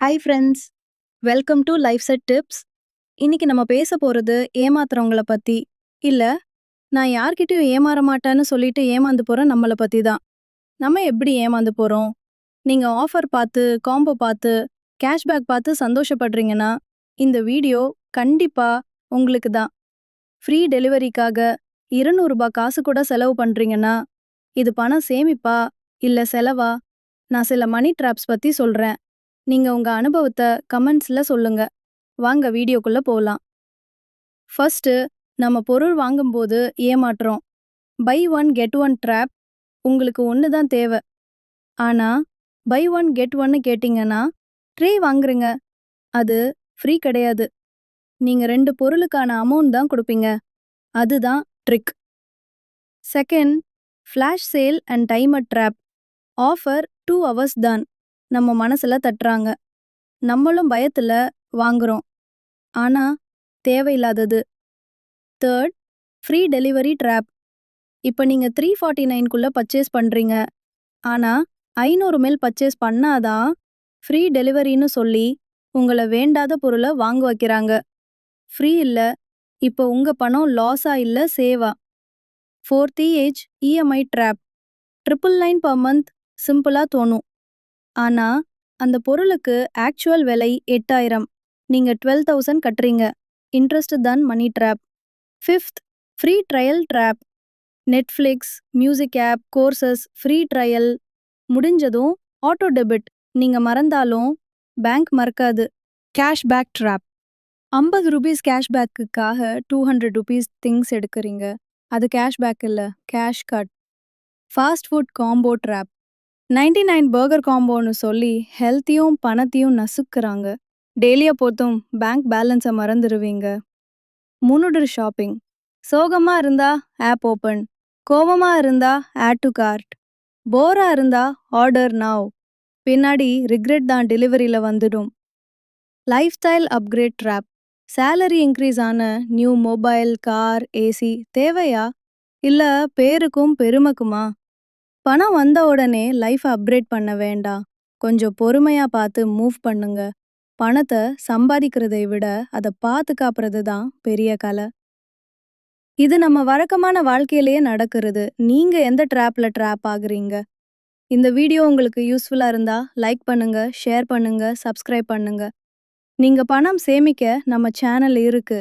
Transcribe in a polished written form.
Hi friends, welcome to life set tips. இன்னைக்கு நம்ம பேச போறது ஏமாத்துறவங்கள பத்தி. இல்ல, நான் யார்கிட்டயும் ஏமாற மாட்டேன்னு சொல்லிட்டு ஏமாந்து போற நம்மள பத்தி தான். நம்ம எப்படி ஏமாந்து போறோம்? நீங்க ஆஃபர் பார்த்து, காம்போ பார்த்து, கேஷ்பேக் பார்த்து சந்தோஷப்படுறீங்கன்னா, இந்த வீடியோ கண்டிப்பா உங்களுக்கு தான். ஃப்ரீ டெலிவரிக்காக ரூ. 200 காசு கூட செலவு பண்றீங்கன்னா, இது பணம் சேமிப்பா? இல்ல செலவா? நான் சில மணி ட்ராப்ஸ் பத்தி சொல்றேன். நீங்க உங்க அனுபவத்த கமெண்ட்ஸ்ல சொல்லுங்க. வாங்க வீடியோக்குள்ள போலாம். ஃபர்ஸ்ட், நம்ம பொருள் வாங்கும்போது ஏமாற்றோம். Buy one get one trap. உங்களுக்கு ஒன்று தான் தேவை. ஆனா பை ஒன் கெட் ஒன்னு கேட்டிங்கன்னா ட்ரே வாங்குறீங்க. அது ஃப்ரீ கிடையாது. நீங்க 2 பொருளுக்கான அமௌண்ட் தான் கொடுப்பீங்க. அதுதான் trick. Second, flash sale and timer drop. Offer 2 hours தான். நம்ம மனசுல தட்டுறாங்க. நம்மளும் பயத்துல வாங்குறோம். ஆனா தேவையில்லாதது. Third, free delivery drop. இப்போ நீங்க 349க்குள்ள பர்ச்சேஸ் பண்றீங்க. ஆனா 500 மேல் பர்ச்சேஸ் பண்ணாதான் ஃப்ரீ டெலிவரின்னு சொல்லி உங்கள வேண்டாத பொருளை வாங்க வைக்கிறாங்க. ஃப்ரீ இல்ல, இப்போ உங்க பணம் லாஸா இல்ல Seva. Fourth age EMI drop. 999 per month சிம்பிளா தோணும். ஆனா அந்த பொருளுக்கு ஆக்சுவல் விலை 8000. நீங்க 12,000 கட்டுறீங்க. இன்ட்ரெஸ்ட் தான் money trap. Fifth, free trial trap. Netflix, music app, courses free trial முடிஞ்சதும் ஆட்டோ டெபிட். நீங்க மறந்தாலும் பேங்க் மறக்காது. Cashback trap. 50 ரூபீஸ் கேஷ்பேக்குக்காக 200 ரூபீஸ் திங்ஸ் எடுக்கிறீங்க. அது கேஷ்பேக் இல்ல, cash cut. Fast food combo trap. 99 burger காம்போன்னு சொல்லி ஹெல்த்தையும் பணத்தையும் நசுக்குறாங்க. டெய்லியை போத்தும் பேங்க் பேலன்ஸை மறந்துடுவீங்க. முன்னுடர் ஷாப்பிங். சோகமா இருந்தா ஆப் ஓப்பன். கோபமா இருந்தா ஆட் டு கார்ட். போரா இருந்தா ஆர்டர் நவ். பின்னாடி ரிக்ரெட் தான் டெலிவரியில் வந்துடும். Life style upgrade drop. Salary increase ஆன நியூ மொபைல், கார், ஏசி தேவையா? இல்ல பேருக்கும் பெருமைக்குமா? பணம் வந்த உடனே லைஃப் அப்கிரேட் பண்ண வேண்டாம். கொஞ்சம் பொறுமையா பார்த்து மூவ் பண்ணுங்க. பணத்தை சம்பாதிக்கிறதை விட அதை பாதுகாப்புறது தான் பெரிய கலை. இது நம்ம வழக்கமான வாழ்க்கையிலேயே நடக்கிறது. நீங்க எந்த ட்ராப் ஆகுறீங்க? இந்த வீடியோ உங்களுக்கு யூஸ்ஃபுல்லா இருந்தா லைக் பண்ணுங்க, ஷேர் பண்ணுங்க, சப்ஸ்கிரைப் பண்ணுங்க. நீங்க பணம் சேமிக்க நம்ம சேனல் இருக்கு.